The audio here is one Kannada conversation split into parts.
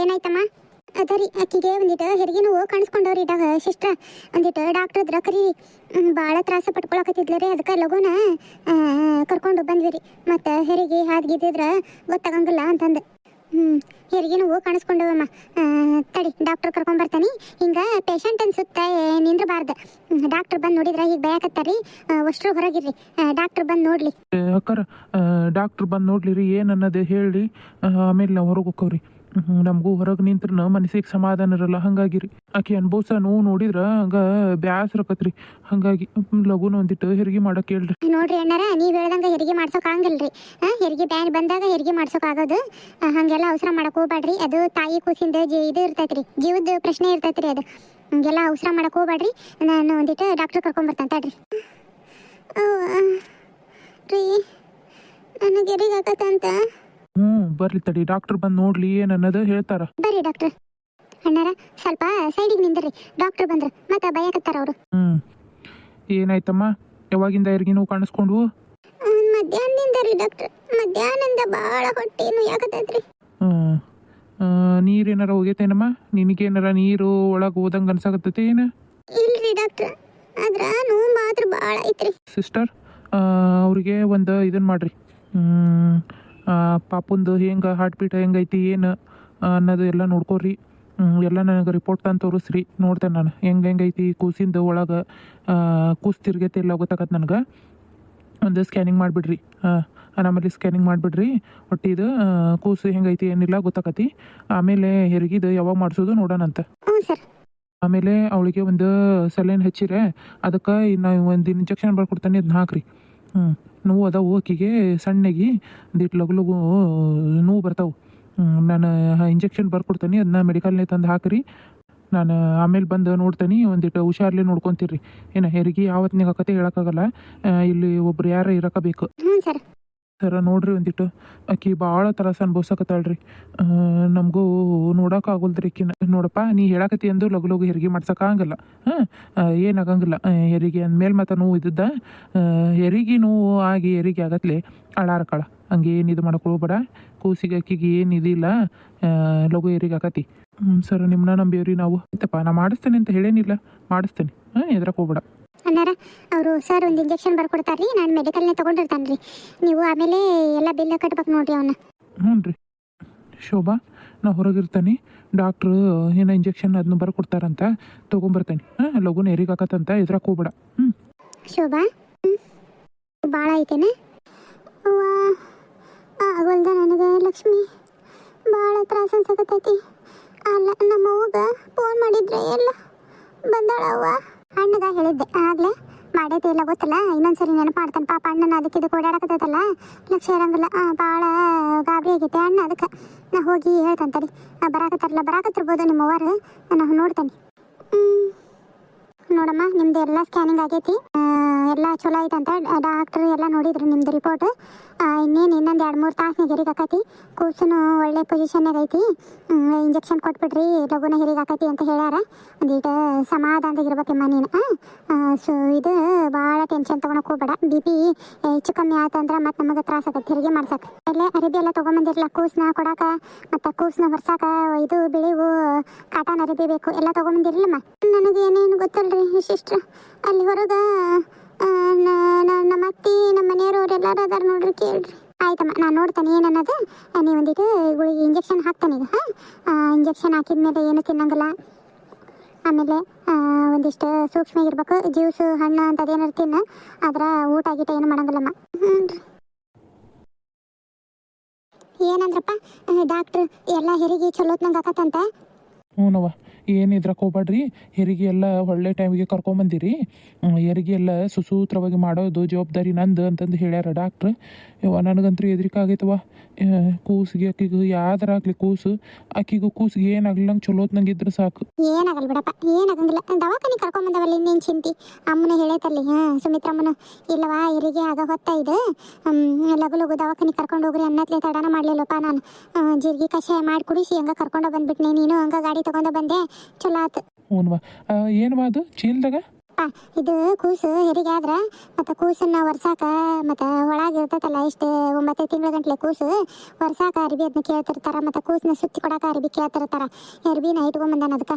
ಏನಾಯ್ತಮ್ಮ? ಅದರಿ ಆಕಿಗೆ ಒಂದಿಟ್ಟು ಹೆರಿಗೆ ನೋವು ಕಾಣಿಸ್ಕೊಂಡವ್ರಿ ಸಿಸ್ಟ್ರ. ಒಂದಿಟ್ಟು ಡಾಕ್ಟರ್ ಹತ್ರ ಕರಿ ಭಾಳ ತ್ರಾಸ ಪಟ್ಕೊಳಕತ್ತಿದ್ಲ ರೀ. ಅದಕ್ಕೆ ಲಘುನ ಕರ್ಕೊಂಡು ಬಂದ್ವಿ ರೀ. ಮತ್ತು ಹೆರಿಗೆ ಹಾದ್ಗಿದ್ದಿದ್ರೆ ಗೊತ್ತಾಗಂಗಿಲ್ಲ ಅಂತಂದು. ಹೆರಿಗೆ ನೋವು ಕಾಣಿಸ್ಕೊಂಡವಮ್ಮ. ತಡಿ ಡಾಕ್ಟರ್ ಕರ್ಕೊಂಬರ್ತಾನೆ. ಹಿಂಗೆ ಪೇಷಂಟ್ ಅನ್ಸುತ್ತೆ ನಿಂದ್ರಬಾರ್ದು. ಡಾಕ್ಟರ್ ಬಂದು ನೋಡಿದ್ರೆ ಈಗ ಭಯಕತ್ತಾರಿ. ಅಷ್ಟ್ರು ಹೊರಗಿರ್ರಿ, ಡಾಕ್ಟರ್ ಬಂದು ನೋಡ್ಲಿ. ಅಕ್ಕಾರ, ಡಾಕ್ಟ್ರ್ ಬಂದು ನೋಡ್ಲಿ ರೀ, ಏನು ಅನ್ನೋದು ಹೇಳಿ ಆಮೇಲೆ ನಾವು ಹೊರಗೆ ಹೋಕ್ಕವ್ರಿ. ನಮಗೂ ಹೊರಗೆ ನಿಂತ್ರ ಮನಸ್ಸಿಗೆ ಸಮಾಧಾನ ಇರಲ್ಲ. ಹಾಗಾಗಿ ರೀ ಆಕೆ ಅನುಭವಿಸ ನೋವು ನೋಡಿದ್ರೆ ಹಂಗೆ ಬ್ಯಾಸ್ರಕತ್ರಿ. ಹಾಗಾಗಿ ಲಘುನ ಒಂದಿಟ್ಟು ಹೆರಿಗೆ ಮಾಡಕ್ಕೆ ಹೇಳ್ರಿ. ನೋಡ್ರಿ ಅಣ್ಣಾರ, ನೀವು ಹೇಳ್ದಂಗೆ ಹೆರಿಗೆ ಮಾಡ್ಸೋಕೆ ಆಗಲ್ರಿ. ಹೆರಿಗೆ ಬ್ಯಾನ್ ಬಂದಾಗ ಹೆರಿಗೆ ಮಾಡ್ಸೋಕ್ಕಾಗೋದು. ಹಾಗೆಲ್ಲ ಅವಸರ ಮಾಡಕ್ಕೆ ಹೋಗ್ಬೇಡ್ರಿ. ಅದು ತಾಯಿ ಕೂಸಿಂದ ಇದು ಇರ್ತೈತ್ರಿ, ಜೀವದ ಪ್ರಶ್ನೆ ಇರ್ತೈತ್ರಿ. ಅದು ಹಂಗೆಲ್ಲ ಅವಸರ ಮಾಡಕ್ಕೆ ಹೋಗ್ಬೇಡ್ರಿ. ನಾನು ಒಂದಿಟ್ಟು ಡಾಕ್ಟರ್ ಕರ್ಕೊಂಬರ್ತಾನೆ ತಡ್ರಿ. ರೀ ನನಗೆ ಹೆರಿಗೆ ಆಗತ್ತಂತ. ಬರ್ಲಿ ತಡಿ, ಡಾಕ್ಟರ್ ಬಂದು ನೋಡ್ಲಿ ಏನು ಅನ್ನೋದು ಹೇಳ್ತಾರ. ಬರ್ರಿ ಡಾಕ್ಟರ್. ಅಣ್ಣಾರ ಸ್ವಲ್ಪ ಸೈಡಿಗೆ ನಿಂದ್ರಿ, ಡಾಕ್ಟರ್ ಬಂದ್ರೆ ಮತ್ತೆ ಭಯಕತ್ತಾರ ಅವರು. ಏನಾಯ್ತಮ್ಮ? ಯಾವಾಗಿಂದ ಹೆರಿಗೆ ನೋವು ಕಾಣಿಸ್ಕೊಂಡು? ಮಧ್ಯಾಹ್ನದಿಂದ ರೀ ಡಾಕ್ಟರ್. ಮಧ್ಯಾಹ್ನದಿಂದ ಭಾಳ ಹೊಟ್ಟೆ ನೋಯಾಕತ್ತೈತ್ರಿ. ನೀರೇನಾರ ಹೋಗೈತೇನಮ್ಮ? ನಿನಗೇನಾರ ನೀರು ಒಳಗೆ ಹೋದಂಗೆ ಅನ್ಸಾಕತ್ತೈತೆ ಏನು? ಇಲ್ರಿ ಡಾಕ್ಟರ್, ಆದ್ರೆ ನೋವು ಮಾತ್ರ ಭಾಳ ಐತ್ರಿ. ಸಿಸ್ಟರ್, ಅವ್ರಿಗೆ ಒಂದು ಇದನ್ನು ಮಾಡ್ರಿ. ಪಾಪುಂದು ಹೆಂಗೆ ಹಾರ್ಟ್ ಬೀಟ್ ಹೆಂಗೈತಿ ಏನು ಅನ್ನೋದು ಎಲ್ಲ ನೋಡ್ಕೊರಿ. ಎಲ್ಲ ನನಗೆ ರಿಪೋರ್ಟ್ ತಂದು ತೋರಿಸ್ರಿ, ನೋಡ್ತೇನೆ ನಾನು ಹೆಂಗೈತಿ ಕೂಸಿಂದು ಒಳಗೆ. ಕೂಸು ತಿರ್ಗೈತೆ ಎಲ್ಲ ಗೊತ್ತಾಗತ್ತೆ ನನಗೆ. ಒಂದು ಸ್ಕ್ಯಾನಿಂಗ್ ಮಾಡಿಬಿಡ್ರಿ. ನಮ್ಮಲ್ಲಿ ಸ್ಕ್ಯಾನಿಂಗ್ ಮಾಡಿಬಿಡ್ರಿ. ಹೊಟ್ಟಿದು ಕೂಸು ಹೆಂಗೈತಿ ಏನಿಲ್ಲ ಗೊತ್ತಾಕತಿ. ಆಮೇಲೆ ಹೆರಿಗಿದು ಯಾವಾಗ ಮಾಡಿಸೋದು ನೋಡೋಣಂತ. ಆಮೇಲೆ ಅವಳಿಗೆ ಒಂದು ಸಲೈನ್ ಹಚ್ಚಿರೆ, ಅದಕ್ಕೆ ನಾವು ಒಂದು ಇಂಜೆಕ್ಷನ್ ಬರ್ಕೊಡ್ತಾನೆ, ಅದನ್ನ ಹಾಕ್ರಿ. ನೋವು ಅದಾವು ಆಕಿಗೆ ಸಣ್ಣಗೆ, ಒಂದಿಟ್ಟು ಲಘು ಲಘು ನೋವು ಬರ್ತಾವೆ. ನಾನು ಇಂಜೆಕ್ಷನ್ ಬರ್ಕೊಡ್ತೀನಿ, ಅದನ್ನ ಮೆಡಿಕಲ್ನೇ ತಂದು ಹಾಕಿರಿ. ನಾನು ಆಮೇಲೆ ಬಂದು ನೋಡ್ತೀನಿ. ಒಂದಿಟ್ಟು ಹುಷಾರ್ಲಿ ನೋಡ್ಕೊತೀರಿ. ಏನು ಹೆರಿಗೆ ಯಾವತ್ತಿನಾಗ ಆಕತೆ ಹೇಳೋಕ್ಕಾಗಲ್ಲ. ಇಲ್ಲಿ ಒಬ್ರು ಯಾರು ಇರಕಬೇಕು. ಸರ ನೋಡ್ರಿ, ಒಂದಿಟ್ಟು ಆಕಿ ಭಾಳ ತ್ರಾಸ ಅನ್ಭವ್ಸಕತ್ತಾಳ್ರಿ. ನಮಗೂ ನೋಡೋಕ್ಕಾಗಲ್ದ್ರಿ ಆಕಿನ. ನೋಡಪ್ಪ, ನೀ ಹೇಳಕತ್ತಿ ಅಂದು ಲಘು ಲಘು ಹೆರಿಗೆ ಮಾಡ್ಸೋಕ್ಕಾಗಲ್ಲ. ಏನಾಗಂಗಿಲ್ಲ. ಹೆರಿಗೆ ಅಂದಮೇಲೆ ಮತ್ತೆ ನೋವು ಇದ್ದದ್ದ. ಹೆರಿಗೆ ನೋವು ಆಗಿ ಹೆರಿಗೆ ಆಗತ್ಲೆ ಅಳಾರಕಳ. ಹಂಗೆ ಏನು ಇದು ಮಾಡ್ಕೊಳ್ಬೇಡ. ಕೂಸಿಗೆ ಅಕ್ಕಿಗೆ ಏನು ಇದಿಲ್ಲ, ಲಘು ಹೆರಿಗೆ ಆಕತಿ. ಸರ್, ನಿಮ್ಮನ್ನ ನಂಬಿವ್ರಿ ನಾವು. ಆಯ್ತಪ್ಪ, ನಾ ಮಾಡಿಸ್ತೇನೆ ಅಂತ ಹೇಳೇನಿಲ್ಲ, ಮಾಡಿಸ್ತೇನೆ. ಎದ್ರಕ್ಕೆ ಹೋಗ್ಬೇಡ. ಅಣ್ಣಾರ, ಅವರು ಸರ್ ಒಂದು ಇಂಜೆಕ್ಷನ್ ಬರ್ಕೊಡ್ತಾರ್ರಿ. ನಾನು ಮೆಡಿಕಲ್ನೇ ತೊಗೊಂಡಿರ್ತಾನೆ ರೀ. ನೀವು ಆಮೇಲೆ ಎಲ್ಲ ಬಿಲ್ ಕಟ್ಬೇಕು ನೋಡ್ರಿ ಅವನ್ನ. ಹ್ಞೂ ರೀ ಶೋಭಾ, ನಾ ಹೊರಗಿರ್ತಾನೆ. ಡಾಕ್ಟ್ರು ಏನೋ ಇಂಜೆಕ್ಷನ್ ಅದನ್ನ ಬರ್ಕೊಡ್ತಾರಂತ, ತೊಗೊಂಬರ್ತೇನೆ. ಲಘುನ ಹೆರಿಗೆ ಆಕತ್ತಂತ, ಎದ್ರಕ್ಕೆ ಹೋಗ್ಬೇಡ. ಶೋಭಾ, ಭಾಳ ಐತೇನೆ ಆಗಲ್ದ ನನಗೆ. ಲಕ್ಷ್ಮಿ ಭಾಳ ತ್ರಾಸ ಅನ್ಸಕತ್ತೈತಿ. ಅಲ್ಲ, ನಮ್ಮ ಅವ್ಗ ಫೋನ್ ಮಾಡಿದ್ರೆ ಎಲ್ಲ ಬಂದಾಳ ಅವ್ವ. ಅಣ್ಣಗ ಹೇಳಿದ್ದೆ ಆಗ್ಲೇ, ಮಾಡೈತಿ ಇಲ್ಲ ಗೊತ್ತಲ್ಲ. ಇನ್ನೊಂದ್ಸರಿ ನೆನಪು ಮಾಡ್ತಾನೆ ಪಾಪ. ಅಣ್ಣನ ಅದಕ್ಕೆ ಇದಕ್ಕೆ ಓಡಾಡಕತ್ತೈತಲ್ಲ, ಲಕ್ಷ್ಯ ಇರಂಗಿಲ್ಲ. ಭಾಳ ಗಾಬರಿ ಆಗೈತೆ ಅಣ್ಣ. ಅದಕ್ಕೆ ನಾ ಹೋಗಿ ಹೇಳ್ತಾನೆ ತಡಿ. ಬರಾಕತ್ತಿರ್ಬೋದು ನಿಮ್ಮ ಅವ್ವಾರು. ನಾನು ನೋಡ್ತೇನೆ. ನೋಡಮ್ಮ, ನಿಮ್ದು ಎಲ್ಲ ಸ್ಕ್ಯಾನಿಂಗ್ ಆಗೈತಿ, ಎಲ್ಲ ಚಲೋ ಐತಂತ ಡಾಕ್ಟ್ರು ಎಲ್ಲ ನೋಡಿದ್ರು ನಿಮ್ದು ರಿಪೋರ್ಟ್. ಇನ್ನೇನು ಇನ್ನೊಂದು 2-3 ತಾಸಿನಾಗ ಹೆರಿಗೆ ಆಕತಿ. ಕೂಸನು ಒಳ್ಳೆ ಪೊಸಿಷನ್ನಾಗ ಐತಿ. ಇಂಜೆಕ್ಷನ್ ಕೊಟ್ಬಿಡ್ರಿ, ಲಘುನ ಹೆರಿಗೆ ಆಕತಿ ಅಂತ ಹೇಳ್ಯಾರ. ಒಂದೀಟು ಸಮಾಧಾನದಾಗಿರ್ಬೇಕಮ್ಮ ನೀನು. ಸೊ ಇದು ಭಾಳ ಟೆನ್ಷನ್ ತೊಗೊಳಕ್ಕೆ ಹೋಗ್ಬೇಡ. BP ಹೆಚ್ಚು ಕಮ್ಮಿ ಆತಂದ್ರೆ ಮತ್ತೆ ನಮಗೆ ತ್ರಾಸ ಆಗತ್ತೆ ಹೆರಿಗೆ ಮಾಡ್ಸಕ್ಕೆ. ಅಲ್ಲೇ ಅರಿಬಿ ಎಲ್ಲ ತೊಗೊಂಬಂದಿರಲ್ಲ ಕೂಸನ್ನ ಕೊಡಾಕ, ಮತ್ತು ಕೂಸನ್ನ ಹೊರ್ಸಾಕ. ಇದು ಬಿಳಿವು ಕಾಟನ್ ಅರಿಬಿ ಬೇಕು, ಎಲ್ಲ ತೊಗೊಂಬಂದಿರಲಿಲ್ಲಮ್ಮ. ನನಗೆ ಏನೇನು ಗೊತ್ತಲ್ರಿ ಸಿಸ್ಟ್ರ. ಅಲ್ಲಿ ಹೊರಗೆ ನಮ್ಮ ಅತ್ತಿ, ನಮ್ಮ ಮನೆಯವ್ರು ಎಲ್ಲರೂ ಅದಾರ ನೋಡ್ರಿ, ಕೇಳ್ರಿ. ಆಯ್ತಮ್ಮ, ನಾನು ನೋಡ್ತೇನೆ ಏನನ್ನೋದು. ನೀವು ಒಂದಿಟ್ಟು ಗುಳಿಗೆ ಇಂಜೆಕ್ಷನ್ ಹಾಕ್ತಾನೆ ಈಗ. ಇಂಜೆಕ್ಷನ್ ಹಾಕಿದ್ಮೇಲೆ ಏನು ತಿನ್ನಂಗಿಲ್ಲ. ಆಮೇಲೆ ಒಂದಿಷ್ಟು ಸೂಕ್ಷ್ಮ ಇರ್ಬೇಕು. ಜ್ಯೂಸು ಹಣ್ಣು ಅಂತದೇನಾರು ತಿನ್ನ, ಆದ್ರೆ ಊಟ ಗೀಟ ಏನು ಮಾಡಂಗಿಲ್ಲಮ್ಮ. ಏನಂದ್ರಪ್ಪ ಡಾಕ್ಟ್ರು? ಎಲ್ಲ ಹೆರಿಗೆ ಚಲೋತ್ನಂಗೆ ಆಕತ್ತಂತ. ಹ್ಞೂನವ್ವ, ಏನು ಇದ್ರಕ್ಕೆ ಹೋಗ್ಬೇಡ್ರಿ. ಹೆರಿಗೆ ಎಲ್ಲ ಒಳ್ಳೆ ಟೈಮಿಗೆ ಕರ್ಕೊಂಬಂದಿರಿ. ಹೆರಿಗೆ ಎಲ್ಲ ಸುಸೂತ್ರವಾಗಿ ಮಾಡೋದು ಜವಾಬ್ದಾರಿ ನಂದು ಅಂತಂದು ಹೇಳ್ಯಾರ ಡಾಕ್ಟ್ರು. ನನಗಂತೂ ಹೆದರಿಕೆ ಆಗೈತವ. ಕೂಸಿಗೆ ಅಕ್ಕಿಗೆ ಯಾವ್ದಾರಾಗಲಿ ಕೂಸಿಗೆ ಏನಾಗ್ಲಂಗೆ ಚಲೋತ್ನಂಗೆ ಇದ್ರೆ ಸಾಕು. ಏನಾಗಲ್ಲ ಬಿಡಪ್ಪ, ಏನಾಗಂಗಿಲ್ಲ. ದವಾಖಾನೆ ಕರ್ಕೊಂಬಂದವಲ್ಲ, ಇನ್ನೇನು ಚಿಂತಿ. ಅಮ್ಮನ ಹೇಳೈತಲ್ಲಿ, ಸುಮಿತ್ರಮ್ಮನ ಇಲ್ಲವಾ ಹೆರಿಗೆ ಆಗ ಹೊತ್ತ ಇದೆ, ಲಘು ಲಘು ದವಾಖಾನೆ ಕರ್ಕೊಂಡು ಹೋಗ್ರಿ ಅನ್ನತ್ಲೆ ತಡನ ಮಾಡಲಿಲ್ಲಪ್ಪ. ನಾನು ಜೀರಿಗೆ ಕಷಾಯ ಮಾಡಿ ಕುಡಿಸಿ ಹಂಗೆ ಕರ್ಕೊಂಡು ಬಂದ್ಬಿಟ್ನೆ. ನೀನು ಹಂಗೆ ಗಾಡಿ ತೊಗೊಂಡು ಬಂದೆ, ಚಲೋ ಆತು. ಹ್ಞೂನ್ವಾ. ಏನವಾ ಅದು ಚೀಲ್ದಾಗ? ಇದು ಕೂಸು ಹೆರಿಗೆ ಆದ್ರೆ ಮತ್ತು ಕೂಸನ್ನ ಒರ್ಸಾಕ ಮತ್ತು ಒಳಗೆ ಇರ್ತೈತಲ್ಲ ಇಷ್ಟು 9 ತಿಂಗಳ ಗಂಟ್ಲೆ ಕೂಸು ಒರ್ಸಾಕ ಅರ್ಬಿ ಅದನ್ನ ಕೇಳ್ತಿರ್ತಾರ ಮತ್ತು ಕೂಸನ್ನ ಸುತ್ತಿ ಕೊಡಾಕ ಅರ್ಬಿ ಕೇಳ್ತಿರ್ತಾರ. ಅರ್ಬಿನ ಇಟ್ಕೊಂಬಂದಾನ ಅದಕ್ಕೆ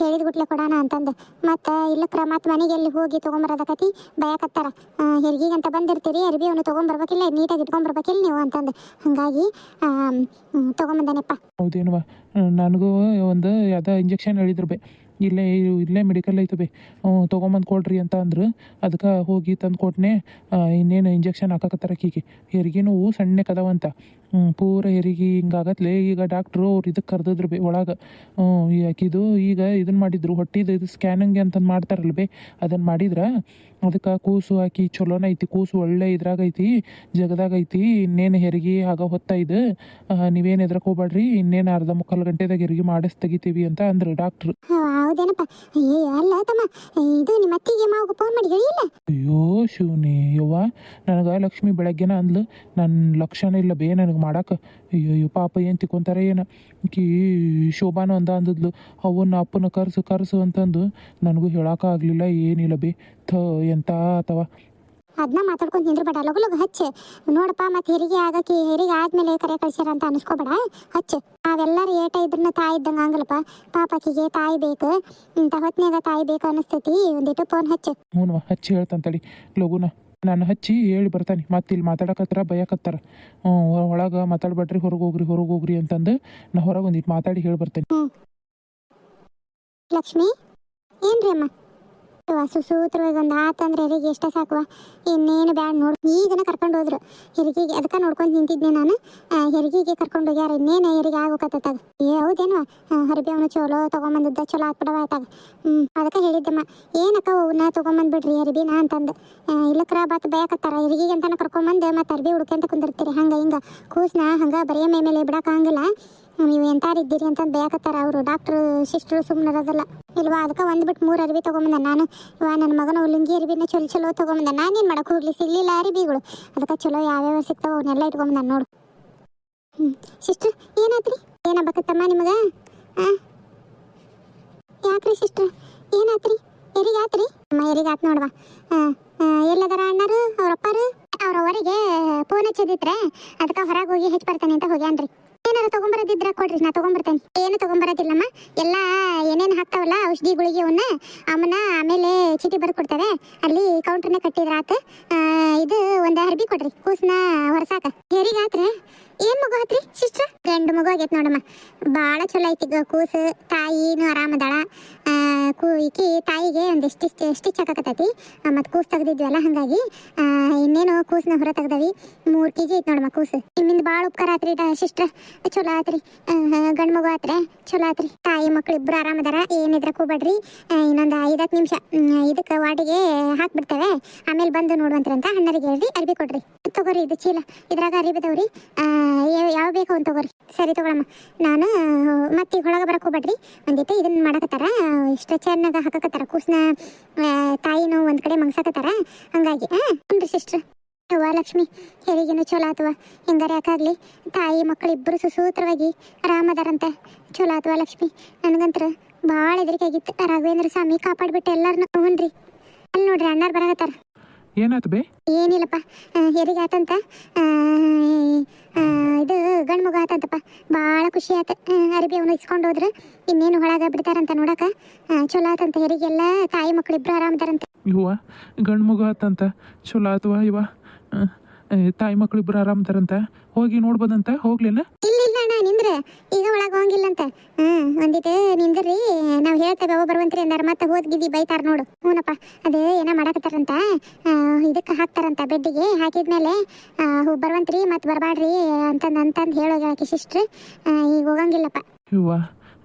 ಕೇಳಿದ ಗುಟ್ಲೆ ಕೊಡೋಣ ಅಂತಂದು ಮತ್ತು ಇಲ್ಲಕ್ರ ಮತ್ತು ಮನೆಗೆ ಎಲ್ಲಿ ಹೋಗಿ ತೊಗೊಂಬರೋದಕತಿ ಭಯಕತ್ತಾರ. ಹೆರಿಗೆಗೆ ಅಂತ ಬಂದಿರ್ತೀರಿ ಅರ್ಬಿ ಅವನು ತೊಗೊಂಬರ್ಬೇಕಿಲ್ಲ ನೀಟಾಗಿ ಇಟ್ಕೊಂಬರ್ಬೇಕಿಲ್ಲ ನೀವು ಅಂತಂದು ಹಾಗಾಗಿ ತೊಗೊಂಬಂದಾನಪ್ಪ. ಹೌದೇನುವ ನನಗೂ ಒಂದು ಯಾವ್ದೋ ಇಂಜೆಕ್ಷನ್ ಹೇಳಿದ್ರು ಬೇ ಇಲ್ಲೇ ಮೆಡಿಕಲ್ ಐತೆ ಬೇ ತೊಗೊಂಬಂದು ಕೊಡ್ರಿ ಅಂತ ಅಂದ್ರು. ಅದಕ್ಕೆ ಹೋಗಿ ತಂದು ಕೊಟ್ಟನೆ. ಇನ್ನೇನು ಇಂಜೆಕ್ಷನ್ ಹಾಕಕತ್ತಾರ ಆಕಿಗೆ. ಹೆರಿಗೆನೂ ಸಣ್ಣಕ್ಕದಾವಂತ ಪೂರ ಹೆರಿಗೆ ಹಿಂಗಾಗತ್ಲೆ. ಈಗ ಡಾಕ್ಟ್ರು ಅವ್ರು ಇದಕ್ಕೆ ಕರೆದಿದ್ರು ಬೇ ಒಳಗೆ. ಆಕಿದು ಈಗ ಇದನ್ನು ಮಾಡಿದ್ರು ಹೊಟ್ಟಿದು ಇದು ಸ್ಕ್ಯಾನಿಂಗ್ ಅಂತಂದು ಮಾಡ್ತಾರಲ್ಲ ಬೇ ಅದನ್ನು ಮಾಡಿದ್ರೆ ಅದಕ್ಕೆ ಕೂಸು ಹಾಕಿ ಚಲೋನ ಐತಿ. ಕೂಸು ಒಳ್ಳೆ ಇದ್ರಾಗೈತಿ ಜಗದಾಗೈತಿ. ಇನ್ನೇನು ಹೆರಿಗೆ ಆಗ ಹೊತ್ತೈದು ನೀವೇನು ಎದ್ರಕೋಬೇಡ್ರಿ ಇನ್ನೇನು ಅರ್ಧ ಮುಕ್ಕಾಲು ಗಂಟೆದಾಗ ಹೆರಿಗೆ ಮಾಡಿಸಿ ತೆಗಿತೀವಿ ಅಂತ ಅಂದ್ರು ಡಾಕ್ಟ್ರು. ಹೌದೇನಪ್ಪ. ಅಲ್ಲ ತಮ್ಮ ಇದು ನಿಮ್ಮ ಅತ್ತಿಗೆ ಮಾವು ಫೋನ್ ಮಾಡಿ ಹೇಳಿಲ್ಲ? ಅಯ್ಯೋ ಶಿವನೇ ಯವ್ವ ನನಗೆ ಲಕ್ಷ್ಮಿ ಬೆಳಗ್ಗೆನ ಅಂದ್ಲು ನನ್ನ ಲಕ್ಷಣ ಇಲ್ಲ ಬೇ ನನಗೆ ಮಾಡಕ್ಕೆ. ಅಯ್ಯೋ ಪಾಪ ಏನು ತಿಕ್ಕೊಂತಾರೆ ಏನು. ಕಿ ಶೋಭಾನು ಅಂದದ್ಲು ಅವನ್ನ ಅಪ್ಪನ ಕರ್ಸು ಅಂತಂದು ನನಗೂ ಹೇಳೋಕ್ಕಾಗಲಿಲ್ಲ ಏನಿಲ್ಲ ಬೇ ಎಂತ ಅಥವಾ ಅದನ್ನ ಮಾತಾಡ್ಕೊಂಡು ನಿಂದ್ರಬೇಡ. ಲಗು ಲಗು ಹಚ್ಚು ನೋಡಪ್ಪ. ಮತ್ತು ಹೆರಿಗೆ ಹೆರಿಗೆ ಆದ್ಮೇಲೆ ಕರೆ ಕಳ್ಸ್ಯಾರ ಅಂತ ಅನಿಸ್ಕೋಬೇಡ. ಹಚ್ಚು ನಾವೆಲ್ಲರೂ ಏಟ ಇದ್ರನ್ನ ತಾಯಿ ಇದ್ದಂಗೆ ಹಂಗಲ್ಲಪ್ಪ. ಪಾಪಕಿಗೆ ತಾಯಿ ಬೇಕು ಇಂಥ ಹೊತ್ನ್ಯಾಗ ತಾಯಿ ಬೇಕು ಅನ್ನಿಸ್ತೈತಿ. ಒಂದಿಟ್ಟು ಫೋನ್ ಹಚ್ಚು. ಹ್ಞೂ ಹಚ್ಚಿ ಹೇಳ್ತಂತಡಿ ಲಗುನ. ನಾನು ಹಚ್ಚಿ ಹೇಳಿ ಬರ್ತಾನೆ. ಮತ್ತೆ ಇಲ್ಲಿ ಮಾತಾಡಕತ್ತಾರ ಭಯಕತ್ತಾರ. ಒಳಗೆ ಮಾತಾಡ್ಬೇಡ್ರಿ ಹೊರಗೆ ಹೋಗ್ರಿ ಅಂತಂದು ನಾ ಹೊರಗೆ ಒಂದಿಟ್ಟು ಮಾತಾಡಿ ಹೇಳಿ ಬರ್ತೇನೆ. ಲಕ್ಷ್ಮಿ ಏನ್ರಿ ಅಮ್ಮ ಸುಸೂತ್ರವಾಗಿ ಒಂದು ಆತಂದ್ರೆ ಹೆರಿಗೆ ಎಷ್ಟ ಸಾಕುವ. ಇನ್ನೇನು ಬ್ಯಾಡ ನೋಡು. ಈಗನ ಕರ್ಕೊಂಡು ಹೋದ್ರು ಹೆರಿಗೆಗೆ. ಅದಕ್ಕೆ ನೋಡ್ಕೊಂಡು ನಿಂತಿದ್ದೆ ನಾನು. ಹೆರಿಗೆಗೆ ಕರ್ಕೊಂಡು ಹೋಗ್ಯಾರ. ಇನ್ನೇನು ಹೆರಿಗೆ ಆಗೋಕತ್ತಾಗ. ಹೌದೇನು ಹರಿಬಿ ಅವನು ಚಲೋ ತೊಗೊಂಬಂದಿದ್ದ ಚಲೋ ಆತ್ಬಿಡವ ಆತಾಗ. ಅದಕ್ಕೆ ಹೇಳಿದ್ದಮ್ಮ ಏನಕ್ಕ ಅವನ್ನ ತೊಗೊಂಬಂದ್ಬಿಡ್ರಿ ಹರಿಬಿನ ಅಂತಂದು. ಇಲ್ಲಕ್ರ ಬಾತ್ ಬೇಕತ್ತಾರ ಹೆರಿಗೆಗೆ ಅಂತಾನೆ ಕರ್ಕೊಂಬಂದು ಮತ್ತು ಅರ್ಬಿ ಹುಡ್ಕೊಂತ ಕುಂದಿರ್ತೀರಿ ಹಂಗೆ ಹಿಂಗೆ ಕೂಸ್ನ ಹಂಗೆ ಬರೆಯ ಮೇಲೆ ಬಿಡೋಕ್ಕಾಗಂಗಿಲ್ಲ. ನೀವು ಎಂತಾರಿದ್ದೀರಿ ಅಂತಂದು ಬೇಕತ್ತಾರ ಅವರು ಡಾಕ್ಟ್ರು ಸಿಸ್ಟ್ರು ಸುಮ್ಮನಿರೋದಲ್ಲ ಇಲ್ವಾ. ಅದಕ್ಕೆ ಒಂದ್ಬಿಟ್ಟು 3 ಅರ್ಬಿ ತೊಗೊಂಬಂದ ನಾನು. ನನ್ನ ಮಗನ ಲುಂಗಿ ಅರ್ಬಿನ ಚಲೋ ತೊಗೊಂಬಂದ. ನಾನೇನು ಮಾಡಕ್ಕೆ ಹೋಗ್ಲಿ ಸಿಗ್ಲಿಲ್ಲ ಅರ್ಬಿಗಳು. ಅದಕ್ಕೆ ಚಲೋ ಯಾವ್ಯಾವ ಸಿಗ್ತಾವ ಅವನ್ನೆಲ್ಲ ಇಟ್ಕೊಂಬಂದ ನೋಡು. ಸಿಸ್ಟ್ರ್ ಏನಾತ್ರಿ? ಏನಾಗಬೇಕತ್ತಮ್ಮ ನಿಮಗೆ? ಯಾಕ್ರಿ ಸಿಸ್ಟ್ರ್ ಏನಾತ್ರಿ? ಹೆರಿಗೆ ಆತ್ರಿ? ಅಮ್ಮ ಹೆರಿಗೆ ಆತ್ ನೋಡ್ವಾ. ಎಲ್ಲದಾರ ಅಣ್ಣರು ಅವ್ರಪ್ಪರು? ಅವ್ರವರಿಗೆ ಫೋನ್ ಹಚ್ಚಿದ್ರೆ ಅದಕ್ಕೆ ಹೊರಗೆ ಹೋಗಿ ಹೆಚ್ಚು ಬರ್ತಾನೆ ಅಂತ ಹೋಗ್ಯಾನ್ರಿ. ಏನಾರು ತೊಗೊಂಬರೋದಿದ್ರ ಕೊಡ್ರಿ ನಾ ತೊಗೊಂಬರ್ತೇನೆ. ಏನು ತೊಗೊಂಬರೋದಿಲ್ಲಮ್ಮ. ಎಲ್ಲ ಏನೇನು ಹಾಕ್ತಾವಲ್ಲ ಔಷಧಿ ಗುಳಿಗೆ ಅವನ್ನ ಆಮೇಲೆ ಚೀಟಿ ಬರ್ದು ಕೊಡ್ತೇವೆ. ಅಲ್ಲಿ ಕೌಂಟ್ರನ್ನೇ ಕಟ್ಟಿದ್ರ ಆತ. ಇದು ಒಂದು ಅರ್ಬಿ ಕೊಡ್ರಿ ಕೂಸ್ನ ಹೊರಸಾಕ. ಹೆರಿಗೆ ಆತ್ರಿ? ಏನು ಮಗು ಆತ್ರಿ ಸಿಸ್ಟ್ರ್? ಗಂಡು ಮಗು ಆಗೈತೆ ನೋಡಮ್ಮ. ಭಾಳ ಚಲೋ ಐತಿ ಕೂಸು. ತಾಯಿನೂ ಆರಾಮದಾಳ. ಈಕಿ ತಾಯಿಗೆ ಒಂದು ಸ್ಟಿಚ್ ಹಾಕಕತ್ತೈತಿ ಮತ್ತು ಕೂಸು ತೆಗ್ದಿದ್ವಲ್ಲ ಹಾಗಾಗಿ ಇನ್ನೇನು ಕೂಸನ್ನ ಹೊರ ತೆಗ್ದವಿ. 3 kg ಐತಿ ನೋಡಮ್ಮ ಕೂಸು. ನಿಮ್ಮಿಂದ ಭಾಳ ಉಪಕಾರ ಆತ್ರಿ ಸಿಸ್ಟ್ರ್. ಚಲೋ ಆತ್ರಿ. ಗಂಡು ಮಗು ಆತ್ರೆ ಚಲೋ ಆತ್ರಿ. ತಾಯಿ ಮಕ್ಳು ಇಬ್ಬರು ಆರಾಮದಾರ. ಏನಿದ್ರ ಕೂಬೇಡ್ರಿ. ಇನ್ನೊಂದು 5-10 ನಿಮಿಷ ಇದಕ್ಕೆ ವಾರ್ಡಿಗೆ ಹಾಕ್ಬಿಡ್ತೇವೆ. ಆಮೇಲೆ ಬಂದು ನೋಡುವಂತ್ರಿ ಅಂತ ಅಣ್ಣರಿಗೆ ಹೇಳ್ರಿ ಅರ್ಬಿ ಕೊಡ್ರಿ. ತಗೋರಿ ಇದು ಚೀಲ ಇದ್ರಾಗ ಅರಿಬಿದವ್ರಿ. ಯಾವ ಬೇಕು ಅಂತ ತಗೋರಿ. ಸರಿ ತಗೊಳಮ್ಮ. ನಾನು ಮತ್ತೆ ಒಳಗೆ ಬರಕ್ಕೆ ಹೋಗ್ಬೇಡ್ರಿ. ಒಂದಿಟ್ಟು ಇದನ್ನ ಮಾಡಕತ್ತಾರ ಸ್ಟ್ರೆಚರ್ನಾಗ ಹಾಕಕತ್ತಾರ ಕೂಸ್ನ. ತಾಯಿನೂ ಒಂದು ಕಡೆ ಮಂಗ್ಸಾಕತ್ತಾರ ಹಂಗಾಗಿ. ಹ್ಞೂ ಸಿಸ್ಟ್ರ್. ಅವ್ವ ಲಕ್ಷ್ಮಿ ಹೆರಿಗೆನು ಚಲೋ ಆತವ. ಹೆಂಗಾರ ಯಾಕಾಗ್ಲಿ ತಾಯಿ ಮಕ್ಕಳು ಇಬ್ಬರು ಸುಸೂತ್ರವಾಗಿ ಆರಾಮದಾರಂತೆ. ಚಲೋ ಆತವ ಲಕ್ಷ್ಮಿ. ನನಗಂತ್ರ ಭಾಳ ಹೆದರಿಕೆ ಆಗಿತ್ತು. ರಾಘವೇಂದ್ರ ಸ್ವಾಮಿ ಕಾಪಾಡ್ಬಿಟ್ಟು ಎಲ್ಲಾರನ್ನೂ. ಹ್ಞೂನ್ರಿ ಅಲ್ಲಿ ನೋಡ್ರಿ ಅಣ್ಣಾರು ಬರಾಕತ್ತಾರ. ಏನಾಯ್ತು ಬೇ? ಏನಿಲ್ಲಪ್ಪ ಹೆರಿಗೆ ಆತಂತ. ಇದು ಗಂಡು ಮಗು ಆತಂತಪ್ಪ. ಭಾಳ ಖುಷಿ ಆತ. ಅರಿಬಿ ಅವನು ಇಸ್ಕೊಂಡು ಹೋದ್ರೆ ಇನ್ನೇನು ಒಳಗೆ ಬಿಡ್ತಾರಂತ ನೋಡಕ. ಚಲೋ ಆತಂತ ಹೆರಿಗೆಲ್ಲ. ತಾಯಿ ಮಕ್ಕಳು ಇಬ್ಬರು ಆರಾಮದಾರಂತ. ಇವ ಗಂಡು ಮಗು ಆತಂತ ಚಲೋ ಆತವ. ಇವ ತಾಯಿ ಮಕ್ಕಳಿಬ್ರು ಆರಾಮದಾರಂತ. ಹೋಗಿ ನೋಡ್ಬೋದಂತ ಹೋಗ್ಲೇನ? ಇಲ್ಲ ಅಣ್ಣ ನಿಂದ್ರೆ ಈಗ ಒಳಗೆ ಹೋಗಿಲ್ಲಂತ. ಒಂದಿಟ್ಟು ನಿಂದ್ರಿ ನಾವು ಹೇಳ್ತೇವೆ ಅವ ಬರುವಂತ್ರಿ ಅಂದಾರ. ಮತ್ತೆ ಹೋದ್ಗಿದ್ದಿ ಬೈತಾರ ನೋಡು. ಹ್ಞೂನಪ್ಪ ಅದು ಏನೋ ಮಾಡಕತ್ತಾರಂತ. ಇದಕ್ಕೆ ಹಾಕ್ತಾರಂತ ಬೆಡ್ಡಿಗೆ. ಹಾಕಿದ್ಮೇಲೆ ಬರುವಂತ್ರಿ ಮತ್ತೆ ಬರಬಾಡ್ರಿ ಅಂತಂದು ಹೇಳೋಗಿ ಸಿಸ್ಟ್ರ್. ಈಗ ಹೋಗಂಗಿಲ್ಲಪ್ಪ. ಇವ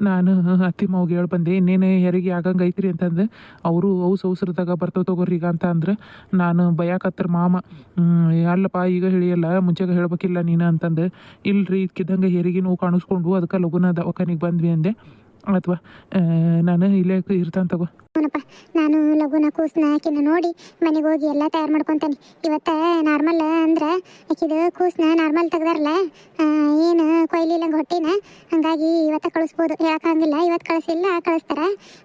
ನಾನು ಅತ್ತಿ ಮಾವಿಗೆ ಹೇಳಿ ಬಂದೆ ಇನ್ನೇನು ಹೆರಿಗೆ ಆಗಂಗೆ ಐತ್ರಿ ಅಂತಂದು. ಅವರು ಅವಸರದಾಗ ಬರ್ತವೆ ತಗೋರಿ ಈಗ ಅಂತ ಅಂದ್ರೆ ನಾನು ಭಯಕತ್ತರ ಮಾಮ. ಅಲ್ಲಪ್ಪ ಈಗ ಹೇಳಿಯಲ್ಲ ಮುಂಚೆಗೆ ಹೇಳ್ಬೇಕಿಲ್ಲ ನೀನು ಅಂತಂದು. ಇಲ್ರಿ ಇದಕ್ಕಿದ್ದಂಗೆ ಹೆರಿಗೆ ನೋವು ಕಾಣಿಸ್ಕೊಂಡು ಅದಕ್ಕೆ ಲಗುನ ದವಾಖಾನಿಗೆ ಬಂದ್ವಿ ಅಂದೆ. ಅಥವಾ ನಾನು ಇಲ್ಲೇ ಇರ್ತಾನೆ ತಗೋ. ಹ್ಞೂನಪ್ಪ, ನಾನು ಲಘುನ ಕೂಸನ್ನ ಆಕಿನ ನೋಡಿ ಮನೆಗೆ ಹೋಗಿ ಎಲ್ಲ ತಯಾರು ಮಾಡ್ಕೊತಾನೆ. ಇವತ್ತು ನಾರ್ಮಲ್ ಅಂದ್ರೆ ಆಕಿದು ಕೂಸನ್ನ ನಾರ್ಮಲ್ ತೆಗ್ದಾರಲ್ಲ, ಏನು ಕೊಯ್ಲಿಲ್ಲಂಗೆ ಹೊಟ್ಟಿನ, ಹಾಗಾಗಿ ಇವತ್ತು ಕಳಿಸ್ಬೋದು. ಹೇಳೋಕ್ಕಾಗಿಲ್ಲ, ಇವತ್ತು ಕಳಿಸಿಲ್ಲ ಕಳಿಸ್ತಾರ.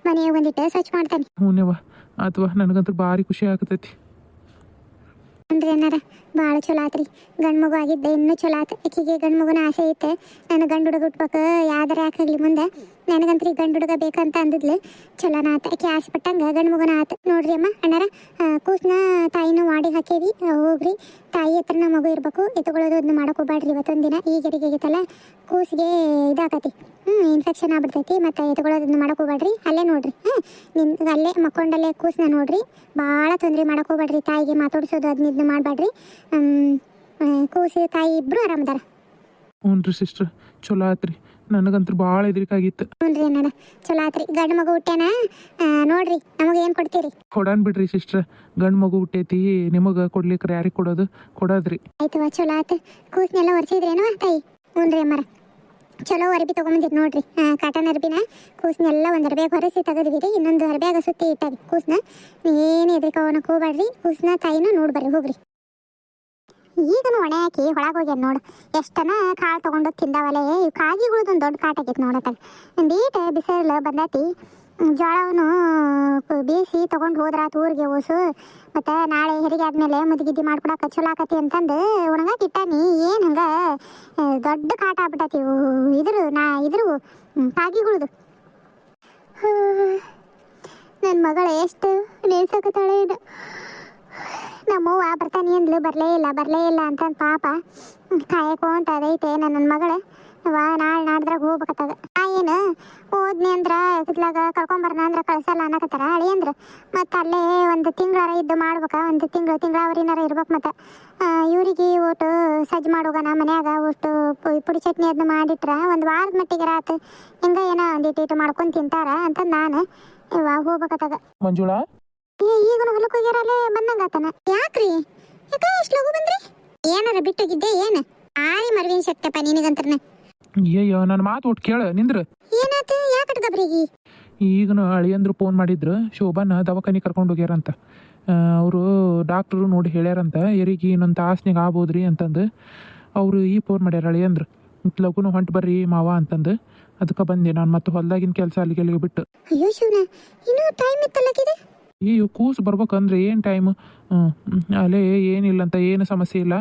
ಮನೆಗೆ ಬಂದಿಟ್ಟು ಸ್ವಚ್ಛ ಮಾಡ್ತಾನೆ. ಹ್ಞೂನವ್ವ, ಅಥವಾ ನನಗಂತೂ ಭಾರಿ ಖುಷಿ ಆಗ್ತೈತಿ. ಅಂದ್ರೆ ಏನಾರ ಭಾಳ ಚಲೋ ಆತ್ರಿ. ಗಂಡು ಮಗು ಆಗಿದ್ದೆ ಇನ್ನೂ ಚಲೋ ಆತು. ಆಕಿಗೆ ಗಂಡು ಮಗುನ ಆಸೆ ಐತೆ, ನಾನು ಗಂಡು ಹುಡುಗ ಹುಟ್ಬೇಕು, ಯಾವ್ದಾರ ಯಾಕಾಗಲಿ ಮುಂದೆ ನನಗಂತ್ರಿ ಗಂಡು ಹುಡುಗ ಬೇಕಂತ ಅಂದಿದ್ಲು. ಚಲೋನ ಆತ, ಆಕೆ ಆಸೆ ಪಟ್ಟಂಗೆ ಗಂಡು ಮಗುನ ಆತು. ನೋಡ್ರಿ ಅಮ್ಮ ಅಣ್ಣಾರ, ಕೂಸನ್ನ ತಾಯಿನ ಮಾಡಿ ಹಾಕೇವಿ. ಹೋಗ್ರಿ, ತಾಯಿ ಹತ್ರನ ಮಗು ಇರಬೇಕು, ಎತ್ಕೊಳ್ಳೋದು ಅದನ್ನ ಮಾಡಕ್ಕೆ ಹೋಗ್ಬೇಡ್ರಿ. ಇವತ್ತೊಂದಿನ ಈಗ ಹೆರಿಗೆ ಆಗೈತಲ್ಲ, ಕೂಸಿಗೆ ಇದಾಕತಿ, ಇನ್ಫೆಕ್ಷನ್ ಆಗ್ಬಿಡ್ತೈತಿ. ಮತ್ತು ಎತ್ಕೊಳ್ಳೋದನ್ನ ಮಾಡಕ್ಕೆ ಹೋಗ್ಬೇಡ್ರಿ. ಅಲ್ಲೇ ನೋಡ್ರಿ, ನಿಮ್ಗೆ ಅಲ್ಲೇ ಮಕ್ಕೊಂಡಲ್ಲೇ ಕೂಸನ್ನ ನೋಡ್ರಿ. ಭಾಳ ತೊಂದರೆ ಮಾಡಕ್ಕೆ ಹೋಗ್ಬೇಡ್ರಿ. ತಾಯಿಗೆ ಮಾತಾಡ್ಸೋದು ಅದನ್ನ ಇದನ್ನ ಮಾಡಬೇಡ್ರಿ. ಕೂಸಿ ತಾಯಿ ಇಬ್ಬರು ಆರಾಮದಾರ. ಹ್ಞೂ ರೀ ಸಿಸ್ಟ್ರ್, ಚಲೋ ಆತ್ರಿ. ನನಗಂತೂ ಭಾಳ ಹೆದರಿಕಾಗಿತ್ತು. ಹ್ಞೂ ರೀ ಅಣ್ಣ, ಚಲೋ ಆತ್ರಿ. ಗಂಡು ಮಗು ಹುಟ್ಟ್ಯಾನ, ನೋಡ್ರಿ ನಮಗೆ ಏನು ಕೊಡ್ತೀರಿ? ಕೊಡಾನ್ ಬಿಡ್ರಿ ಸಿಸ್ಟ್ರ್, ಗಂಡು ಮಗು ಹುಟ್ಟೈತಿ, ನಿಮಗೆ ಕೊಡ್ಲಿಕ್ಕೆ ಯಾರಿಗೆ ಕೊಡೋದ್ರಿ. ಆಯ್ತವ, ಚಲೋ ಆತು. ಕೂಸನೆಲ್ಲ ಒರೆಸಿದ್ರೇನವ ತಾಯಿ? ಹ್ಞೂ ರೀ ಅಮ್ಮರ, ಚಲೋ ಅರ್ಬಿ ತೊಗೊಂಬಂದಿರಿ ನೋಡ್ರಿ. ಕಾಟನ್ ಅರ್ಬಿನ ಕೂಸನೆಲ್ಲ ಒಂದು ಅರ್ಬ್ಯಾಗ ಹೊರಸಿ ತೆಗೆದ್ವಿ ರೀ, ಇನ್ನೊಂದು ಅರ್ಬ್ಯಾಗ ಸುತ್ತಿ ಇಟ್ಟಾವಿ ಕೂಸನ್ನ. ಏನು ಹೆದರಿಕೋನಕ್ಕೆ ಹೋಗ್ಬೇಡ್ರಿ. ಕೂಸನ್ನ ತಾಯಿನ ನೋಡ್ಬರ್ರಿ, ಹೋಗ್ರಿ. ಈಗನು ಒಣೆ ಹಾಕಿ ಒಳಗೆ ಹೋಗ್ಯಾನ ನೋಡು. ಎಷ್ಟನ ಕಾಳು ತೊಗೊಂಡು ತಿಂದಾವಲೆ. ಇವು ಕಾಗಿಗಳದೊಂದು ದೊಡ್ಡ ಕಾಟ ಆಗೈತೆ ನೋಡತ್ತಾಗ. ಒಂದೀಟ ಬಿಸಿಲು ಬಂದೈತಿ. ಜೋಳವನ್ನು ಬೇಯಿಸಿ ತೊಗೊಂಡು ಹೋದ್ರಾತು ಊರಿಗೆ ಓಸು. ಮತ್ತು ನಾಳೆ ಹೆರಿಗೆ ಆದಮೇಲೆ ಮುದ್ಗಿದ್ದಿ ಮಾಡ್ಕೊಡಕ್ಕೆ ಚಲೋ ಆಕತಿ ಅಂತಂದು ಒಣಗಾಕಿ ಇಟ್ಟಾನಿ. ಏನು ಹಂಗೆ ದೊಡ್ಡ ಕಾಟ ಆಗ್ಬಿಟ್ಟತಿ ಇದ್ರು ಕಾಗಿಗಳದು. ನನ್ನ ಮಗಳು ಎಷ್ಟು ನೇಸಕತ್ತಾಳೆ ಇದು. ನಮ್ಮವ್ವ ಬರ್ತಾನೆ ಅಂದ್ಲು, ಬರಲೇ ಇಲ್ಲ ಅಂತಂದು ಪಾಪ ಕಾಯಕೊಂತ ಅದೈತೆ ನನ್ನ ಮಗಳು. ನಾಳೆ ನಾಡ್ದ್ರಾಗ ಹೋಗ್ಬೇಕತ್ತಾಗ. ಏನು ಹೋದ್ನಿ ಅಂದ್ರೆ ಇತ್ಲಾಗ ಕರ್ಕೊಂಬರ್ನ ಅಂದ್ರೆ ಕಳ್ಸಲ್ಲ ಅನ್ನಕತ್ತಾರ ಅಳಿ ಅಂದ್ರೆ. ಮತ್ತು ಅಲ್ಲೇ ಒಂದು ತಿಂಗಳಾರ ಇದ್ದು ಮಾಡ್ಬೇಕಾ, ಒಂದು ತಿಂಗಳಾವರಿನಾರ ಇರ್ಬೇಕು. ಮತ್ತು ಇವ್ರಿಗೆ ಒಟ್ಟು ಸಜ್ಜು ಮಾಡೋಗನ ಮನ್ಯಾಗ ಒಟ್ಟು ಪುಡಿ ಚಟ್ನಿ ಅದನ್ನ ಮಾಡಿಟ್ರೆ ಒಂದು ವಾರದ ಮಟ್ಟಿಗೆ ರಾತ್ ಹಿಂಗೆ ಏನೋ ಒಂದಿಟ್ಟು ಮಾಡ್ಕೊಂಡು ತಿಂತಾರ ಅಂತ ನಾನು ಇವಾಗ ಹೋಗ್ಬೇಕತ್ತಾಗ. ಮಂಜುಳಾ, ಈಗನು ಹೊಲಕ್ಕೆ ಹೋಗ್ಯಾರಲ್ಲೇ ಬಂದಂಗಾತನ. ಯಾಕ್ರಿ ಎಷ್ಟು ಲಗು ಬಂದ್ರಿ? ಏನಾರ ಬಿಟ್ಟೋಗಿದ್ದೆ ಏನು? ಆರಿ ಮರ್ವಿನ ಶಕ್ತಪ್ಪ ನಿನಗಂತ್ರನ. ಅಯ್ಯಯ್ಯೋ, ನನ್ನ ಮಾತು ಒಟ್ಟು ಕೇಳ ನಿಂದ್ರ. ಏನಾಯ್ತು? ಯಾಕೆ ಗಬ್ರಿಗೆ? ಈಗನು ಅಳಿಯಂದ್ರು ಫೋನ್ ಮಾಡಿದ್ರು, ಶೋಭಾನ ದವಾಖಾನೆ ಕರ್ಕೊಂಡು ಹೋಗ್ಯಾರಂತ. ಅವರು ಡಾಕ್ಟ್ರು ನೋಡಿ ಹೇಳ್ಯಾರಂತ, ಹೆರಿಗೆ ಇನ್ನೊಂದು ತಾಸ್ನಿಗೆ ಆಗ್ಬೋದ್ರಿ ಅಂತಂದು. ಅವರು ಈ ಫೋನ್ ಮಾಡ್ಯಾರ ಅಳಿಯಂದ್ರು, ಲಗುನು ಹೊಂಟು ಬರ್ರಿ ಮಾವ ಅಂತಂದು. ಅದಕ್ಕೆ ಬಂದೆ ನಾನು. ಮತ್ತೆ ಹೊಲ್ದಾಗಿನ ಕೆಲಸ ಅಲ್ಲಿಗೆ ಬಿಟ್ಟು. ಅಯ್ಯೋ ಶಿವನ, ಇನ್ನೂ ಟೈಮ್ ಇತ್ತಲ್ಲಕ್ಕಿದೆ. ಅಯ್ಯೋ, ಕೂಸು ಬರ್ಬೇಕಂದ್ರೆ ಏನು ಟೈಮು? ಅಲ್ಲೇ ಏನಿಲ್ಲಂತ, ಏನು ಸಮಸ್ಯೆ ಇಲ್ಲ,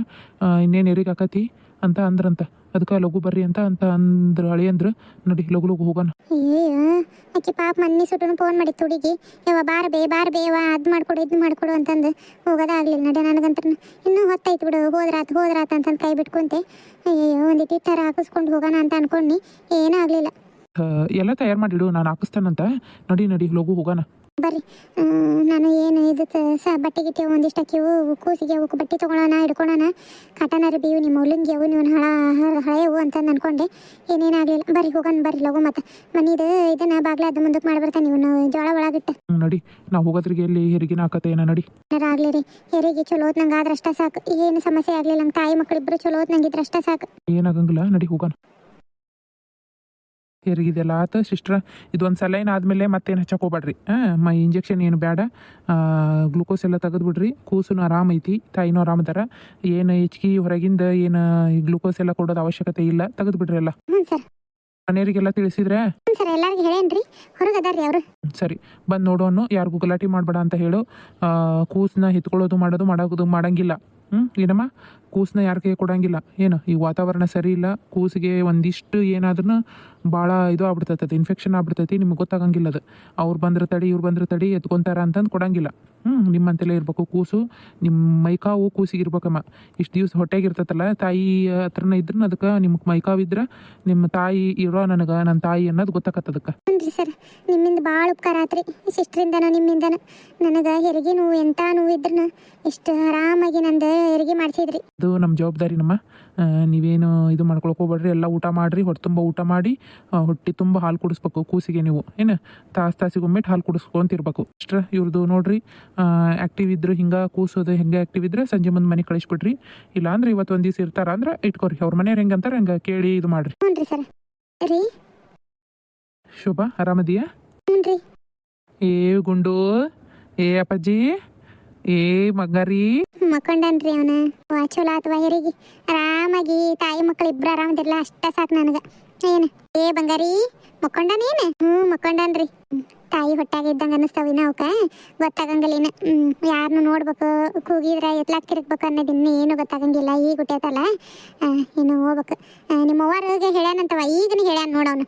ಇನ್ನೇನು ಹೆರಿಗೆ ಆಕತಿ ಅಂತ ಅಂದ್ರಂತ. ಅದಕ್ಕೆ ಲಘು ಬರ್ರಿ ಅಂತ ಅಂದ್ರು ಅಳಿಯಂದ್ರು. ನಡಿ ಲಘು ಹೋಗೋಣ. ಅಯ್ಯೋ, ಆಕೆ ಪಾಪ ಮನ್ನಿ ಸುಟ್ಟನು ಫೋನ್ ಮಾಡಿತ್ತು ಹುಡುಗಿ. ಯಾವ ಬಾರ ಬೇವ ಅದು ಮಾಡ್ಕೊಡು ಇದು ಮಾಡ್ಕೊಡು ಅಂತಂದು ಹೋಗೋದಾಗ್ಲಿಲ್ಲ. ನಡೆ ನನಗಂತ್ರ ಇನ್ನೂ ಹೊತ್ತಾಯ್ತು ಬಿಡು. ಹೋದ್ರಾತ್ ಅಂತಂದು ಕೈ ಬಿಟ್ಕೊಂತೆ. ಅಯ್ಯೋ, ಒಂದಿಟ್ಟು ಹಿಟ್ಟಾರ ಹಾಕಿಸ್ಕೊಂಡು ಹೋಗೋಣ ಅಂತ ಅನ್ಕೊಂಡು ಏನೂ ಆಗಲಿಲ್ಲ. ಎಲ್ಲ ತಯಾರು ಮಾಡಿಡು, ನಾನು ಹಾಕಿಸ್ತೇನಂತ. ನಡಿ ಲಘು ಹೋಗೋಣ. ಬರ್ರಿ, ನಾನು ಏನು ಇದಕ್ಕೆ ಬಟ್ಟೆ ಗಿಟ್ಟೆ ಒಂದಿಷ್ಟು ಅಕ್ಕಿವು, ಕೂಸಿಗೆ ಅವಕ್ಕೆ ಬಟ್ಟೆ ತೊಗೊಳೋಣ, ಹಿಡ್ಕೊಳೋಣ. ಕಾಟನ್ ಅರ್ಬಿವು ನಿಮ್ಮ ಉಲ್ಲಂಗಿ ಅವು ನೀವು ಹಳೆಯವು ಅಂತಂದು ಅನ್ಕೊಂಡೆ. ಏನೇನಾಗಲಿಲ್ಲ. ಬರ್ರಿ ಹೋಗೋಣ, ಬರ್ರಿ ಲಗು. ಮತ್ತು ಮನಿದು ಇದನ್ನು ಬಾಗ್ಲ ಅದು ಮುಂದಕ್ಕೆ ಮಾಡ್ಬರ್ತಾನೆ ಇವನು ಜೋಳ ಒಳಗಿಟ್ಟು. ನಡಿ, ನಾವು ಹೋಗೋದ್ರಿಗೆ ಎಲ್ಲಿ ಹೆರಿಗಿನ ಆಕತ್ತೆ ಏನೋ. ನಡಿ ಆಗ್ಲಿ ರೀ, ಹೆರಿಗೆ ಚಲೋ ನಂಗೆ ಆದ್ರೆ ಅಷ್ಟ ಸಾಕು. ಏನು ಸಮಸ್ಯೆ ಆಗಲಿಲ್ಲ. ನಮ್ಮ ತಾಯಿ ಮಕ್ಕಳಿಬ್ರು ಚಲೋ ನಂಗಿದ್ರೆ ಅಷ್ಟ ಸಾಕು. ಏನಾಗಂಗಿಲ್ಲ, ನಡಿ ಹೋಗೋಣ. ಹೆರಿಗಿದೆಲ್ಲ ಆತ ಸಿಸ್ಟ್ರ. ಇದೊಂದು ಸಲೈನ್ ಆದಮೇಲೆ ಮತ್ತೇನು ಹಚ್ಚಕ್ಕೆ ಹೋಗ್ಬೇಡ್ರಿ. ಇಂಜೆಕ್ಷನ್ ಏನು ಬೇಡ. ಗ್ಲೂಕೋಸ್ ಎಲ್ಲ ತೆಗೆದುಬಿಡ್ರಿ. ಕೂಸು ಆರಾಮೈತಿ, ತಾಯಿನೂ ಆರಾಮದಾರ. ಏನು ಹೆಚ್ಚಿಗೆ ಹೊರಗಿಂದ ಏನು ಗ್ಲೂಕೋಸ್ ಎಲ್ಲ ಕೊಡೋದು ಅವಶ್ಯಕತೆ ಇಲ್ಲ. ತೆಗೆದುಬಿಡ್ರಿ ಎಲ್ಲ. ಹ್ಞೂ ಸರ್. ಮನೆಯವರಿಗೆಲ್ಲ ತಿಳಿಸಿದ್ರೆ? ಹ್ಞೂ ಸರ್, ಎಲ್ಲರಿಗೂ ಹೇಳೇನ್ರಿ, ಹೊರಗೆ ಅದಾರ್ರಿ ಅವರು. ಸರಿ, ಬಂದು ನೋಡೋನು. ಯಾರಿಗೂ ಗಲಾಟೆ ಮಾಡಬೇಡ ಅಂತ ಹೇಳು. ಕೂಸನ್ನ ಎತ್ಕೊಳ್ಳೋದು ಮಾಡಂಗಿಲ್ಲ. ಏನಮ್ಮ, ಕೂಸನ್ನ ಯಾರ ಕೈ ಕೊಡಂಗಿಲ್ಲ. ಏನು ಈ ವಾತಾವರಣ ಸರಿ ಇಲ್ಲ, ಕೂಸಿಗೆ ಒಂದಿಷ್ಟು ಏನಾದ್ರೂ ಭಾಳ ಇದು ಆಗ್ಬಿಡ್ತೈತೆ, ಇನ್ಫೆಕ್ಷನ್ ಆಗ್ಬಿಡ್ತೈತಿ. ನಿಮ್ಗೆ ಗೊತ್ತಾಗಂಗಿಲ್ಲ ಅದು. ಅವ್ರು ಬಂದ್ರೆ ತಡಿ, ಇವ್ರು ಬಂದ್ರೆ ತಡಿ, ಎತ್ಕೊಂತಾರ ಅಂತಂದು ಕೊಡಂಗಿಲ್ಲ. ನಿಮ್ಮಂತೆಲ್ಲ ಇರಬೇಕು ಕೂಸು. ನಿಮ್ಮ ಮೈಕಾವು ಕೂಸಿಗೆ ಇರ್ಬೇಕಮ್ಮ. ಇಷ್ಟು ದಿವ್ಸ ಹೊಟ್ಟೆಗಿರ್ತೈತಲ್ಲ, ತಾಯಿ ಹತ್ರನ ಇದ್ರೂ ಅದಕ್ಕೆ ನಿಮ್ಗೆ ಮೈಕಾವಿದ್ರೆ ನಿಮ್ಮ ತಾಯಿ ಇರೋ ನನ್ನ ತಾಯಿ ಅನ್ನೋದು ಗೊತ್ತಾಗತ್ತದಕ್ಕೆ. ಹ್ಞೂ ಸರ್, ನಿಮ್ಮಿಂದ ಭಾಳ ಉಪಕಾರ ಆತ್ರಿ. ಸಿಸ್ಟ್ರಿಂದನೂ ನಿಮ್ಮಿಂದನೂ ನನಗೆ ಹೆರಿಗೆ ನೋವು ಎಂಥ ನೋವು ಇದ್ರೂ ಇಷ್ಟು ಆರಾಮಾಗಿ ನಂದು ಹೆರಿಗೆ ಮಾಡಿಸಿದ್ರಿ. ಅದು ನಮ್ಮ ಜವಾಬ್ದಾರಿ ನಮ್ಮ. ನೀವೇನು ಇದು ಮಾಡ್ಕೊಳಕ್ಕೆ ಹೋಗ್ಬೇಡ್ರಿ. ಎಲ್ಲ ಊಟ ಮಾಡಿರಿ, ಹೊಟ್ಟೆ ತುಂಬ ಊಟ ಮಾಡಿ ಹೊಟ್ಟೆ ತುಂಬ ಹಾಲು ಕುಡಿಸ್ಬೇಕು ಕೂಸಿಗೆ. ನೀವು ಏನು ತಾಸಿಗೊಮ್ಮೆಟ್ಟು ಹಾಲು ಕುಡಿಸ್ಕೊಂತಿರ್ಬೇಕು ಅಷ್ಟೇ. ಇವ್ರದ್ದು ನೋಡ್ರಿ, ಆ್ಯಕ್ಟಿವ್ ಇದ್ರು ಹಿಂಗೆ ಕೂಸೋದು ಹೆಂಗೆ ಆ್ಯಕ್ಟಿವ್ ಇದ್ರೆ ಸಂಜೆ ಮುಂದೆ ಮನೆ ಕಳಿಸ್ಬಿಡ್ರಿ. ಇಲ್ಲ ಅಂದ್ರೆ ಇವತ್ತು ಒಂದು ದಿವಸ ಇರ್ತಾರ ಅಂದ್ರೆ ಇಟ್ಕೊರಿ. ಅವ್ರ ಮನೆಯವ್ರು ಹೆಂಗೆ ಅಂತಾರೆ ಹಂಗೆ ಕೇಳಿ ಇದು ಮಾಡಿರಿ. ಹ್ಞೂ ರೀ ಸರ್. ರೀ ಶೋಭಾ ಆರಾಮದಿಯಾ? ಹ್ಞೂ ರೀ. ಏ ಗುಂಡು, ಏ ಅಪ್ಪಾಜಿ, ಏ ಮಗರಿ. ಮಕ್ಕೊಂಡನ್ರಿ ಅವನ. ಚಲೋ ಆತ್ವ ಹೆರಿಗೆ ಆರಾಮಾಗಿ ತಾಯಿ ಮಕ್ಕಳು ಇಬ್ರು ಆರಾಮದಿರಲ್ಲ ಅಷ್ಟ ಸಾಕು ನನಗೆ. ಏನು ಏ ಬಂಗಾರಿ ಮಕ್ಕೊಂಡನೇನು? ಮಕ್ಕೊಂಡನ್ರಿ. ತಾಯಿ ಹೊಟ್ಟಾಗ ಇದ್ದಂಗೆ ಅನ್ನಿಸ್ತಾವ ಇನ್ನ ಅವಕ್ಕೆ ಗೊತ್ತಾಗಂಗಿಲ್ಲ ಇನ್ನು. ಯಾರನ್ನು ನೋಡ್ಬೇಕು ಕೂಗಿದ್ರೆ ಎತ್ಲಾಕ್ ತಿರುಗ್ಬೇಕು ಅನ್ನೋದು ಇನ್ನೇನು ಗೊತ್ತಾಗಂಗಿಲ್ಲ. ಈಗ ಹುಟ್ಟೈತಲ್ಲ ಇನ್ನು ಹೋಗ್ಬೇಕು. ನಿಮ್ಮ ಅವ್ವರಿಗೆ ಹೇಳ್ಯಾನಂತವ, ಈಗನೇ ಹೇಳ್ಯಾನ ನೋಡವನು.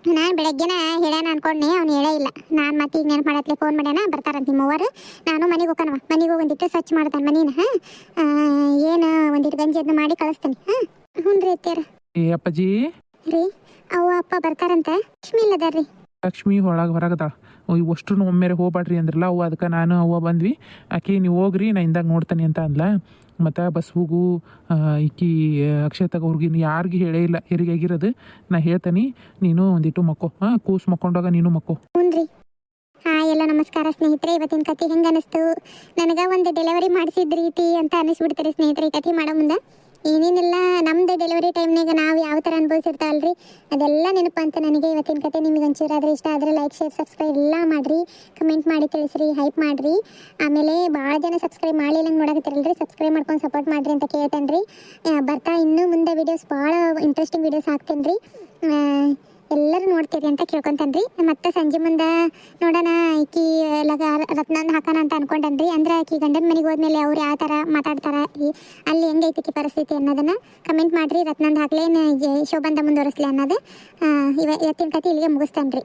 ನಾನು ಬೆಳಗ್ಗೆನ ಹೇಳ್ಯಾನ ಅನ್ಕೊಂಡೆ, ಅವ್ನು ಹೇಳೇ ಇಲ್ಲ. ನಾನು ಮತ್ತೆ ಈಗ ನೆನಪು ಮಾಡತ್ಲೆ ಫೋನ್ ಮಾಡ್ಯಾನ, ಬರ್ತಾರಂತ ನಿಮ್ಮವ್ವರು. ನಾನು ಮನೆಗೆ ಹೋಗೋಣವ, ಮನೆಗೆ ಹೋಗಿ ಒಂದಿಟ್ಟು ಸ್ವಚ್ಛ ಮಾಡ್ತಾನೆ ಮನೀನ. ಏನು ಒಂದಿಟ್ಟು ಗಂಜಿ ಅದನ್ನ ಮಾಡಿ ಕಳಿಸ್ತಾನೆ. ಹ್ಞೂ ರೀ ಅತ್ಯಾರ. ಏ ಅಪ್ಪಾಜಿ ರೀ, ಅವ್ವ ಅಪ್ಪ ಬರ್ತಾರಂತ. ಲಕ್ಷ್ಮಿ ಇಲ್ಲದಾರ್ರಿ. ಲಕ್ಷ್ಮಿ ಹೊರಗದಾಳ. ಅಷ್ಟು ಒಮ್ಮೆರೆ ಹೋಗ್ಬಾಡ್ರಿ ಅಂದ್ರಲ್ಲ ಅವ್ವ, ಅದಕ್ಕೆ ನಾನು ಅವ್ವ ಬಂದ್ವಿ. ಆಕೆ ನೀವು ಹೋಗ್ರಿ ನಾ ಇಂದಾಗ ನೋಡ್ತಾನೆ ಅಂತ ಅಂದ್ಲ. ಮತ್ತು ಬಸ್ಸಿಗೂ ಈಕಿ ಅಕ್ಷತಾಗ ಅವ್ರಿಗೆ ಯಾರಿಗೂ ಹೇಳೇ ಇಲ್ಲ ಹೆರಿಗೆ ಆಗಿರೋದು. ನಾ ಹೇಳ್ತಾನೆ, ನೀನು ಒಂದಿಟ್ಟು ಮಕ್ಕೋ. ಕೂಸು ಮಕ್ಕೊಂಡಾಗ ನೀನು ಮಕ್ಕೋ. ಹ್ಞೂ ರೀ. ಎಲ್ಲ ನಮಸ್ಕಾರ ಸ್ನೇಹಿತರೆ. ಇವತ್ತಿನ ಕತೆ ಹೆಂಗೆ ಅನಿಸ್ತು? ನನಗೆ ಒಂದು ಡೆಲಿವರಿ ಮಾಡಿಸಿದ ರೀತಿ ಅಂತ ಅನಿಸ್ಬಿಡ್ತಾರೆ ಸ್ನೇಹಿತರೆ. ಈ ಕತೆ ಮಾಡೋ ಮುಂದೆ ಏನೇನೆಲ್ಲ ನಮ್ದು ಡೆಲಿವರಿ ಟೈಮ್ನಾಗ ನಾವು ಯಾವ ಥರ ಅನುಭವಿಸಿರ್ತಾವಲ್ರಿ ಅದೆಲ್ಲ ನೆನಪು ಅಂತ ನನಗೆ. ಇವತ್ತಿನ ಕತೆ ನಿಮಗೆ ಒಂಚೂರಾದ್ರೆ ಇಷ್ಟ ಆದರೆ ಲೈಕ್, ಶೇರ್, ಸಬ್ಸ್ಕ್ರೈಬ್ ಎಲ್ಲ ಮಾಡಿರಿ. ಕಮೆಂಟ್ ಮಾಡಿ ತಿಳಿಸ್ರಿ, ಹೈಪ್ ಮಾಡಿರಿ. ಆಮೇಲೆ ಭಾಳ ಜನ ಸಬ್ಸ್ಕ್ರೈಬ್ ಮಾಡಿಲ್ಲಂಗೆ ನೋಡಕತ್ತಿರಲ್ರಿ, ಸಬ್ಸ್ಕ್ರೈಬ್ ಮಾಡ್ಕೊಂಡು ಸಪೋರ್ಟ್ ಮಾಡಿರಿ ಅಂತ ಕೇಳ್ತೇನೆ ರೀ. ಬರ್ತಾ ಇನ್ನೂ ಮುಂದೆ ವೀಡಿಯೋಸ್ ಭಾಳ ಇಂಟ್ರೆಸ್ಟಿಂಗ್ ವೀಡಿಯೋಸ್ ಹಾಕ್ತೇನೆ ರೀ. ಎಲ್ಲರೂ ನೋಡ್ತೀರಿ ಅಂತ ಕೇಳ್ಕೊತಾನೆ ರೀ. ಮತ್ತು ಸಂಜೆ ಮುಂದೆ ನೋಡೋಣ ಈಕಿ ರತ್ನಂದು ಹಾಕೋಣ ಅಂತ ಅನ್ಕೊಂಡನ್ರಿ. ಅಂದ್ರೆ ಆಕಿ ಗಂಡನ ಮನೆಗೆ ಹೋದ್ಮೇಲೆ ಅವ್ರು ಯಾವ ಥರ ಮಾತಾಡ್ತಾರೆ, ಅಲ್ಲಿ ಹೆಂಗೈತಿ ಆಕಿ ಪರಿಸ್ಥಿತಿ ಅನ್ನೋದನ್ನು ಕಮೆಂಟ್ ಮಾಡಿರಿ. ರತ್ನಂದು ಹಾಕ್ಲೇನು ಶೋಭಂದ ಮುಂದುವರಿಸ್ಲಿ ಅನ್ನೋದು. ಇವತ್ತಿನ ಕತೆ ಇಲ್ಲಿಗೆ ಮುಗಿಸ್ತೇನೆ ರೀ.